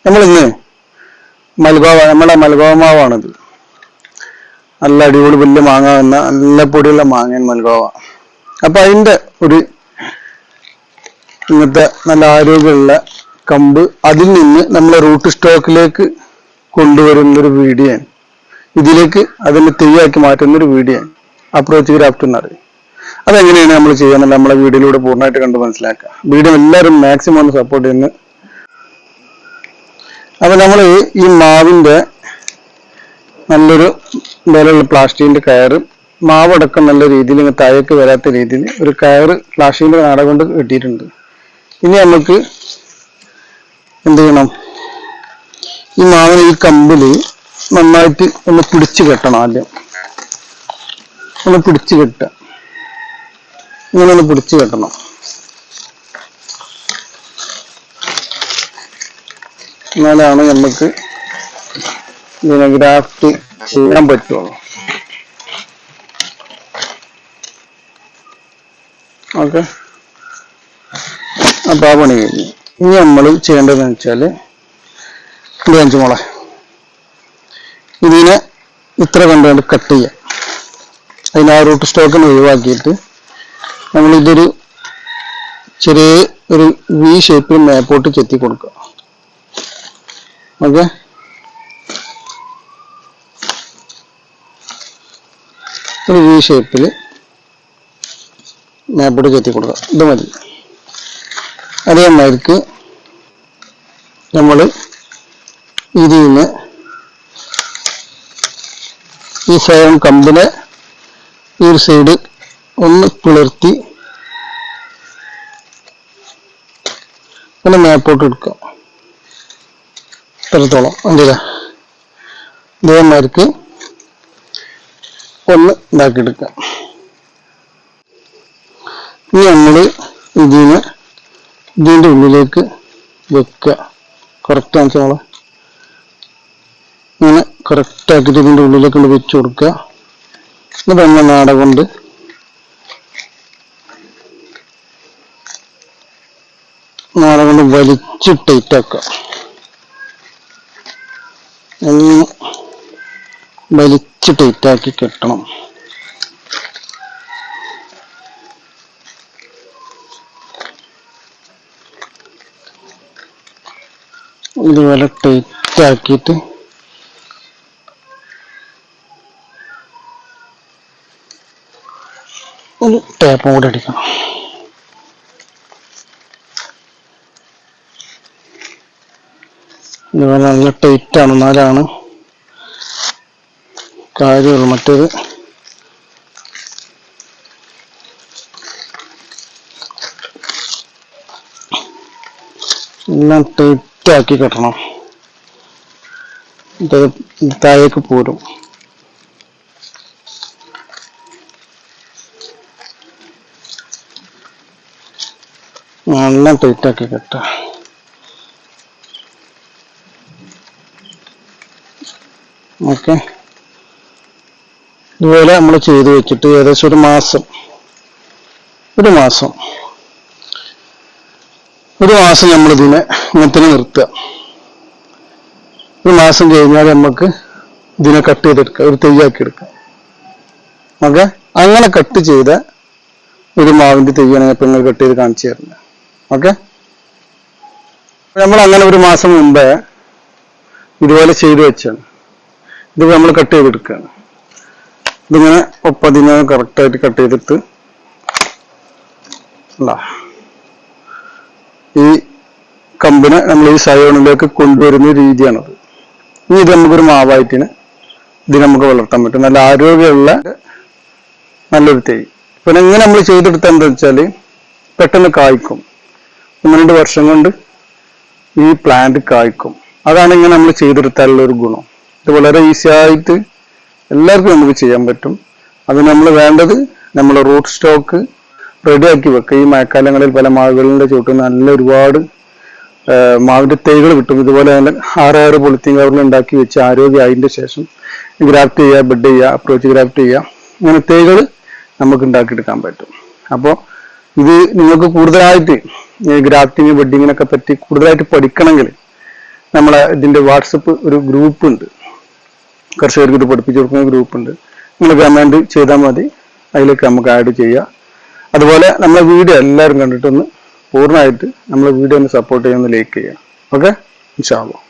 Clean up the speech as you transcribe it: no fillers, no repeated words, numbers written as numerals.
നമ്മളിന്ന് മൽഗോവ, നമ്മുടെ മൽഗോവ മാവാണിത്. നല്ല അടിപൊളി വലിയ മാങ്ങ എന്ന നല്ല പൊടിയുള്ള മാങ്ങയാണ് മൽഗോവ. അപ്പൊ അതിന്റെ ഒരു ഇങ്ങനത്തെ നല്ല ആരോഗ്യമുള്ള കമ്പ് അതിൽ നിന്ന് നമ്മളെ റൂട്ട് സ്റ്റോക്കിലേക്ക് കൊണ്ടുവരുന്നൊരു വീഡിയോ ആണ്. ഇതിലേക്ക് അതിന്റെ തെയ്യാക്കി മാറ്റുന്നൊരു വീഡിയോ ആണ് അപ്രോച്ച് ഗ്രാഫ്റ്റ് എന്ന് പറയും. അതെങ്ങനെയാണ് നമ്മൾ ചെയ്യുന്നത് നമ്മളെ വീഡിയോയിലൂടെ പൂർണ്ണമായിട്ട് കണ്ട് മനസ്സിലാക്കുക. വീഡിയോ എല്ലാവരും മാക്സിമം ഒന്ന് സപ്പോർട്ട് ചെയ്യുന്നു. അപ്പൊ നമ്മൾ ഈ മാവിന്റെ നല്ലൊരു വിലയുള്ള പ്ലാസ്റ്റിക്കിന്റെ കയറ്, മാവടക്കം നല്ല രീതിയിൽ ഇങ്ങനെ താഴേക്ക് വരാത്ത രീതിയിൽ ഒരു കയറ് പ്ലാസ്റ്റിക്കിന്റെ നാട കൊണ്ട് കെട്ടിയിട്ടുണ്ട്. ഇനി നമുക്ക് എന്ത് ചെയ്യണം, ഈ മാവിന് ഈ കമ്പില് നന്നായിട്ട് ഒന്ന് പിടിച്ചു കെട്ടണം. ആദ്യം ഒന്ന് പിടിച്ചു കെട്ടുക, ഇങ്ങനെ ഒന്ന് പിടിച്ചു കെട്ടണം. എന്നാലാണ് നമുക്ക് ഇതിനെ ഗ്രാഫ്റ്റ് ചെയ്യാൻ പറ്റുള്ളൂ. ഓക്കെ, അപ്പൊ ആ പണി കഴിഞ്ഞു. ഇനി നമ്മൾ ചെയ്യേണ്ടതെന്ന് വെച്ചാല് ഇത് മോളെ ഇതിനെ ഇത്ര കണ്ടുകൊണ്ട് കട്ട് ചെയ്യാം. അതിന് ആ റൂട്ട് സ്റ്റോക്കിന് ഒഴിവാക്കിയിട്ട് നമ്മൾ ഇതൊരു ചെറിയ ഒരു വി ഷേപ്പിൽ മേപ്പോട്ട് ചെത്തി കൊടുക്കുക. ഓക്കെ, ഒരു വി ഷേപ്പിൽ മേപ്പോട്ട് ചെത്തി കൊടുക്കുക. ഇത് മതി. അതേമാതിരിക്ക് നമ്മൾ ഇതിൽ നിന്ന് ഈ സൈഡ് കമ്പിനെ ഈ ഒരു സൈഡ് ഒന്ന് പിളർത്തി ഒന്ന് മേപ്പോട്ട് എടുക്കുക. എത്രത്തോളം എന്തിനാ ഇതേമാതിരിക്ക് ഒന്ന് ഇതാക്കിയെടുക്കുക. ഇനി നമ്മൾ ഇതിന്റെ ഉള്ളിലേക്ക് വെക്കുക. കറക്റ്റ് ആണെന്ന് ഇങ്ങനെ കറക്റ്റ് ആക്കിയിട്ട് ഇതിന്റെ ഉള്ളിലേക്ക് വെച്ച് കൊടുക്കുക. എന്നിട്ട് നമ്മൾ നാട കൊണ്ട് വലിച്ച് ടൈറ്റ് ആക്കുക. വലിച്ച് ടൈറ്റാക്കി കെട്ടണം. ഇതുപോലെ ടൈറ്റ് ആക്കിയിട്ട് ഒരു ടാപ്പും കൂടെ അടിക്കണം. ഇതുപോലെ നല്ല ടൈറ്റ് ആണ്, എന്നാലാണ് കാര്യമുള്ളൂ. മറ്റേത് എല്ലാം ടൈറ്റ് ആക്കി കെട്ടണം. താഴേക്ക് പോരും. എല്ലാം ടൈറ്റ് ആക്കി കെട്ട. ഓക്കെ, ഇതുപോലെ നമ്മൾ ചെയ്ത് വെച്ചിട്ട് ഏകദേശം ഒരു മാസം നമ്മളിതിനെ ഇങ്ങനത്തെ നിർത്തുക. ഒരു മാസം കഴിഞ്ഞാൽ നമുക്ക് ഇതിനെ കട്ട് ചെയ്തെടുക്കാം, ഒരു തെയ്യാക്കി എടുക്കാം. ഓക്കെ, അങ്ങനെ കട്ട് ചെയ്ത ഒരു മാവിന്റെ തെയ്യാണ് ഇപ്പൊ നിങ്ങൾ കട്ട് ചെയ്ത് കാണിച്ചു തരുന്നത്. ഓക്കെ, നമ്മൾ അങ്ങനെ ഒരു മാസം മുമ്പേ ഇതുപോലെ ചെയ്ത് വെച്ചാണ്. ഇത് നമ്മൾ കട്ട് ചെയ്തെടുക്കുകയാണ്. ഇതിങ്ങനെ ഒപ്പതിനെ കറക്റ്റായിട്ട് കട്ട് ചെയ്തിട്ട് ഈ കമ്പിനെ നമ്മൾ ഈ സയോണിലേക്ക് കൊണ്ടുവരുന്ന രീതിയാണത്. ഇനി ഇത് നമുക്കൊരു മാവായിട്ടിന് ഇത് നമുക്ക് വളർത്താൻ പറ്റും. നല്ല ആരോഗ്യമുള്ള നല്ലൊരു തൈ. പിന്നെ എങ്ങനെ നമ്മൾ ചെയ്തെടുത്താൽ എന്താ വെച്ചാൽ പെട്ടെന്ന് കായ്ക്കും. 1-2 വർഷം കൊണ്ട് ഈ പ്ലാന്റ് കായ്ക്കും. അതാണ് ഇങ്ങനെ നമ്മൾ ചെയ്തെടുത്താലുള്ള ഒരു ഗുണം. ഇത് വളരെ ഈസി ആയിട്ട് എല്ലാവർക്കും നമുക്ക് ചെയ്യാൻ പറ്റും. അത് നമ്മൾ വേണ്ടത് നമ്മൾ റൂട്ട് സ്റ്റോക്ക് റെഡിയാക്കി വെക്കുക. ഈ മഴക്കാലങ്ങളിൽ പല മാവുകളുടെ ചുവട്ടിൽ നല്ല ഒരുപാട് മാവിന്റെ തൈകൾ കിട്ടും. ഇതുപോലെ തന്നെ 6 പോളിത്തീൻ കവറിൽ ഉണ്ടാക്കി വെച്ച് ആരോഗ്യമായതിന്റെ ശേഷം ഗ്രാഫ്റ്റ് ചെയ്യുക, ബെഡ് ചെയ്യുക, അപ്രോച്ച് ഗ്രാഫ്റ്റ് ചെയ്യുക. അങ്ങനെ തൈകൾ നമുക്ക് ഉണ്ടാക്കിയെടുക്കാൻ പറ്റും. അപ്പോൾ ഇത് നിങ്ങൾക്ക് കൂടുതലായിട്ട് ഗ്രാഫ്റ്റിങ് ബെഡിങ്ങിനൊക്കെ പറ്റി കൂടുതലായിട്ട് പഠിക്കണമെങ്കിൽ നമ്മളെ ഇതിന്റെ വാട്സപ്പ് ഒരു ഗ്രൂപ്പ് ഉണ്ട്, കർഷകർക്ക് ഇത് പഠിപ്പിച്ചു കൊടുക്കുന്ന ഗ്രൂപ്പ് ഉണ്ട്. നിങ്ങൾ കമന്റ് ചെയ്താൽ മതി, അതിലേക്ക് നമുക്ക് ആഡ് ചെയ്യാം. അതുപോലെ നമ്മളെ വീഡിയോ എല്ലാവരും കണ്ടിട്ടൊന്ന് പൂർണ്ണമായിട്ട് നമ്മളെ വീഡിയോ ഒന്ന് സപ്പോർട്ട് ചെയ്യാൻ, ഒന്ന് ലൈക്ക് ചെയ്യാം. ഓക്കെ, ഇൻഷാ അല്ലാഹ്.